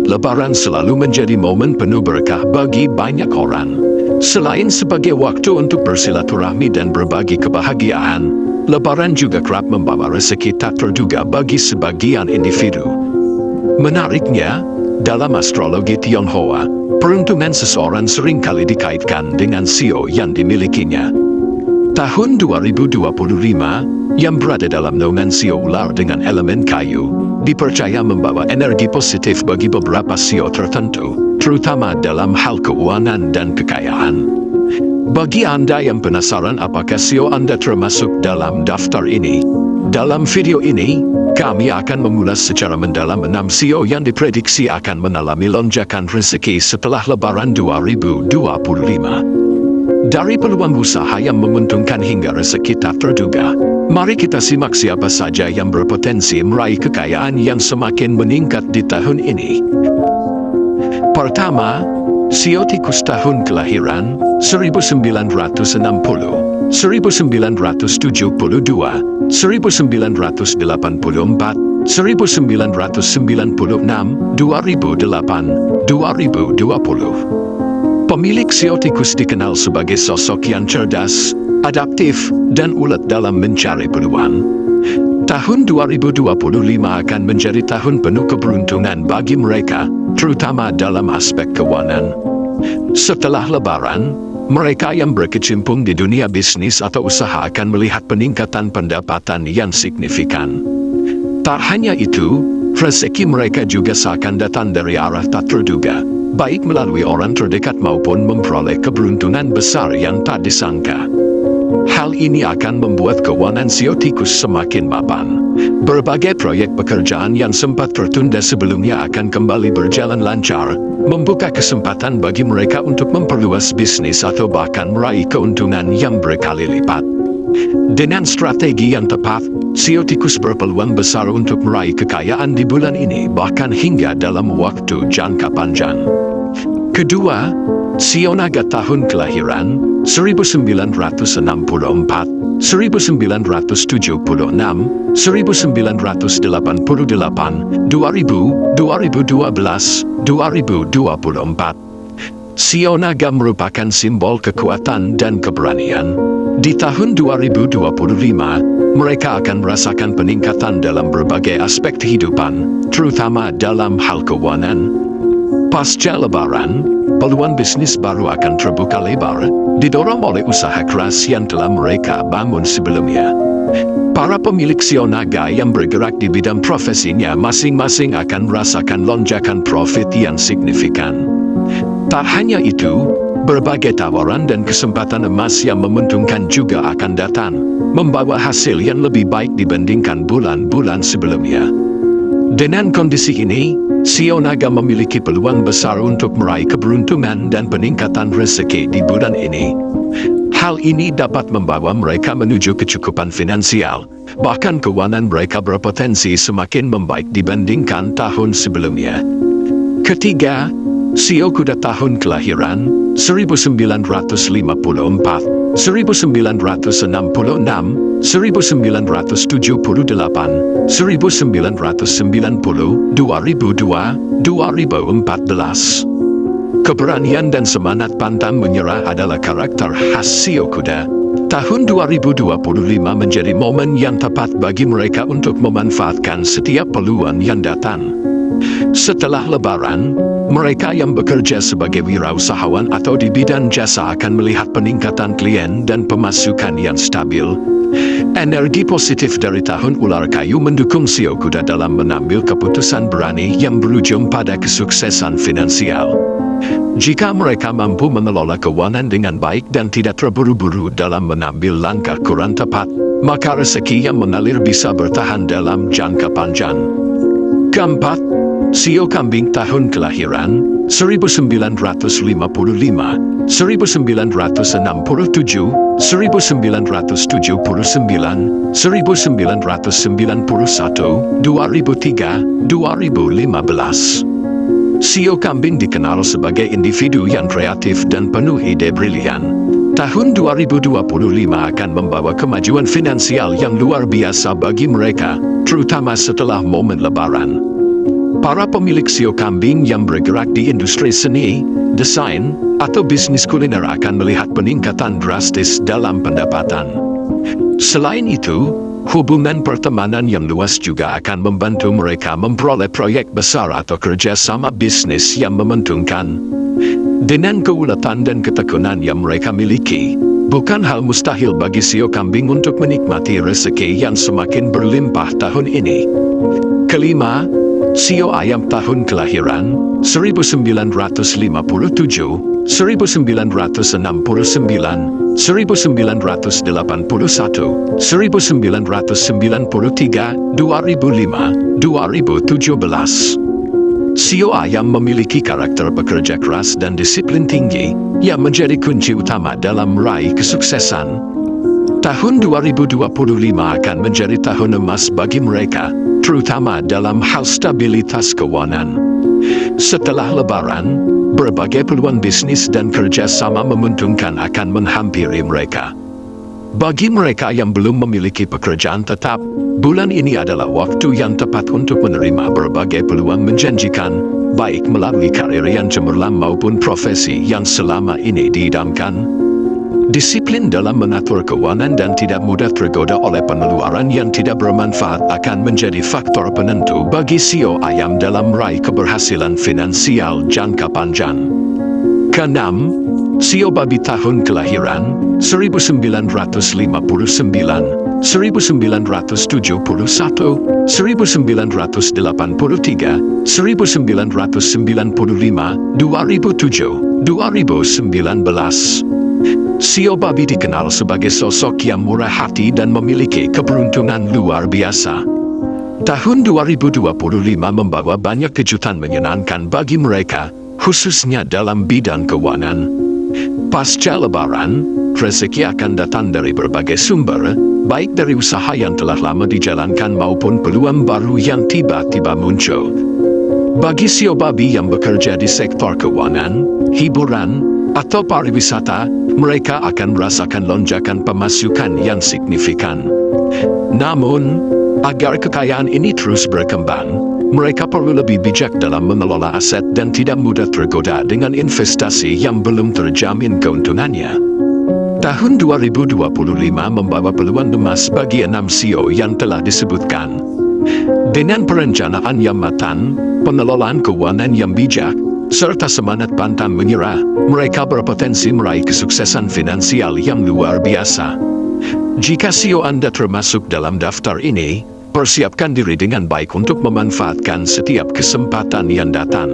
Lebaran selalu menjadi momen penuh berkah bagi banyak orang. Selain sebagai waktu untuk bersilaturahmi dan berbagi kebahagiaan, Lebaran juga kerap membawa rezeki tak terduga bagi sebagian individu. Menariknya, dalam astrologi Tionghoa, peruntungan seseorang seringkali dikaitkan dengan sio yang dimilikinya. Tahun 2025, yang berada dalam naungan sio ular dengan elemen kayu, dipercaya membawa energi positif bagi beberapa sio tertentu, terutama dalam hal keuangan dan kekayaan. Bagi Anda yang penasaran apakah sio Anda termasuk dalam daftar ini, dalam video ini, kami akan mengulas secara mendalam 6 sio yang diprediksi akan mengalami lonjakan rezeki setelah Lebaran 2025. Dari peluang usaha yang menguntungkan hingga rezeki tak terduga, mari kita simak siapa saja yang berpotensi meraih kekayaan yang semakin meningkat di tahun ini. Pertama, sio tikus tahun kelahiran 1960, 1972, 1984, 1996, 2008, 2020. Pemilik sio tikus dikenal sebagai sosok yang cerdas, adaptif, dan ulet dalam mencari peluang. Tahun 2025 akan menjadi tahun penuh keberuntungan bagi mereka, terutama dalam aspek keuangan. Setelah Lebaran, mereka yang berkecimpung di dunia bisnis atau usaha akan melihat peningkatan pendapatan yang signifikan. Tak hanya itu, rezeki mereka juga seakan datang dari arah tak terduga, baik melalui orang terdekat maupun memperoleh keberuntungan besar yang tak disangka. Hal ini akan membuat keuangan sio tikus semakin mapan. Berbagai proyek pekerjaan yang sempat tertunda sebelumnya akan kembali berjalan lancar, membuka kesempatan bagi mereka untuk memperluas bisnis atau bahkan meraih keuntungan yang berkali lipat. Dengan strategi yang tepat, sio tikus berpeluang besar untuk meraih kekayaan di bulan ini bahkan hingga dalam waktu jangka panjang. Kedua, sio naga tahun kelahiran 1964, 1976, 1988, 2000, 2012, 2024. Sio naga merupakan simbol kekuatan dan keberanian. Di tahun 2025, mereka akan merasakan peningkatan dalam berbagai aspek kehidupan, terutama dalam hal keuangan. Pasca Lebaran, peluang bisnis baru akan terbuka lebar, didorong oleh usaha keras yang telah mereka bangun sebelumnya. Para pemilik sio naga yang bergerak di bidang profesinya masing-masing akan merasakan lonjakan profit yang signifikan. Tak hanya itu, berbagai tawaran dan kesempatan emas yang menguntungkan juga akan datang, membawa hasil yang lebih baik dibandingkan bulan-bulan sebelumnya. Dengan kondisi ini, sio naga memiliki peluang besar untuk meraih keberuntungan dan peningkatan rezeki di bulan ini. Hal ini dapat membawa mereka menuju kecukupan finansial, bahkan keuangan mereka berpotensi semakin membaik dibandingkan tahun sebelumnya. Ketiga, sio kuda tahun kelahiran 1954, 1966, 1978, 1990, 2002, 2014. Keberanian dan semangat pantang menyerah adalah karakter khas sio kuda. Tahun 2025 menjadi momen yang tepat bagi mereka untuk memanfaatkan setiap peluang yang datang. Setelah Lebaran, mereka yang bekerja sebagai wirausahawan atau di bidang jasa akan melihat peningkatan klien dan pemasukan yang stabil. Energi positif dari tahun ular kayu mendukung sio kuda dalam mengambil keputusan berani yang berujung pada kesuksesan finansial. Jika mereka mampu mengelola keuangan dengan baik dan tidak terburu-buru dalam mengambil langkah kurang tepat, maka rezeki yang mengalir bisa bertahan dalam jangka panjang. Keempat, sio kambing tahun kelahiran 1955, 1967, 1979, 1991, 2003, 2015. Sio kambing dikenal sebagai individu yang kreatif dan penuh ide brilian. Tahun 2025 akan membawa kemajuan finansial yang luar biasa bagi mereka, terutama setelah momen Lebaran. Para pemilik sio kambing yang bergerak di industri seni, desain, atau bisnis kuliner akan melihat peningkatan drastis dalam pendapatan. Selain itu, hubungan pertemanan yang luas juga akan membantu mereka memperoleh proyek besar atau kerjasama bisnis yang menguntungkan. Dengan keulatan dan ketekunan yang mereka miliki, bukan hal mustahil bagi sio kambing untuk menikmati rezeki yang semakin berlimpah tahun ini. Kelima, sio ayam tahun kelahiran 1957, 1969, 1981, 1993, 2005, 2017. Sio ayam memiliki karakter pekerja keras dan disiplin tinggi yang menjadi kunci utama dalam meraih kesuksesan. Tahun 2025 akan menjadi tahun emas bagi mereka, terutama dalam hal stabilitas keuangan. Setelah Lebaran, berbagai peluang bisnis dan kerjasama menguntungkan akan menghampiri mereka. Bagi mereka yang belum memiliki pekerjaan tetap, bulan ini adalah waktu yang tepat untuk menerima berbagai peluang menjanjikan, baik melalui karir yang cemerlang maupun profesi yang selama ini diidamkan. Disiplin dalam mengatur keuangan dan tidak mudah tergoda oleh pengeluaran yang tidak bermanfaat akan menjadi faktor penentu bagi sio ayam dalam meraih keberhasilan finansial jangka panjang. Keenam, sio babi tahun kelahiran 1959, 1971, 1983, 1995, 2007, 2019. Sio babi dikenal sebagai sosok yang murah hati dan memiliki keberuntungan luar biasa. Tahun 2025 membawa banyak kejutan menyenangkan bagi mereka, khususnya dalam bidang keuangan. Pasca Lebaran, rezeki akan datang dari berbagai sumber, baik dari usaha yang telah lama dijalankan maupun peluang baru yang tiba-tiba muncul. Bagi sio babi yang bekerja di sektor keuangan, hiburan, atau pariwisata, mereka akan merasakan lonjakan pemasukan yang signifikan. Namun, agar kekayaan ini terus berkembang, mereka perlu lebih bijak dalam mengelola aset dan tidak mudah tergoda dengan investasi yang belum terjamin keuntungannya. Tahun 2025 membawa peluang emas bagi 6 sio yang telah disebutkan. Dengan perencanaan yang matang, pengelolaan keuangan yang bijak, serta semangat pantang menyerah, mereka berpotensi meraih kesuksesan finansial yang luar biasa. Jika sio Anda termasuk dalam daftar ini, persiapkan diri dengan baik untuk memanfaatkan setiap kesempatan yang datang.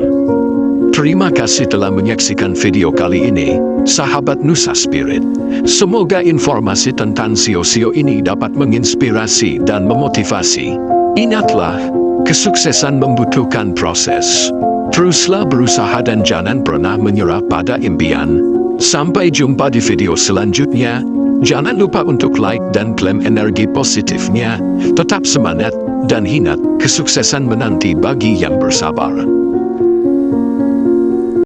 Terima kasih telah menyaksikan video kali ini, sahabat Nusa Spirit. Semoga informasi tentang sio-sio ini dapat menginspirasi dan memotivasi. Ingatlah, kesuksesan membutuhkan proses. Teruslah berusaha dan jangan pernah menyerah pada impian. Sampai jumpa di video selanjutnya. Jangan lupa untuk like dan klaim energi positifnya. Tetap semangat dan ingat, kesuksesan menanti bagi yang bersabar.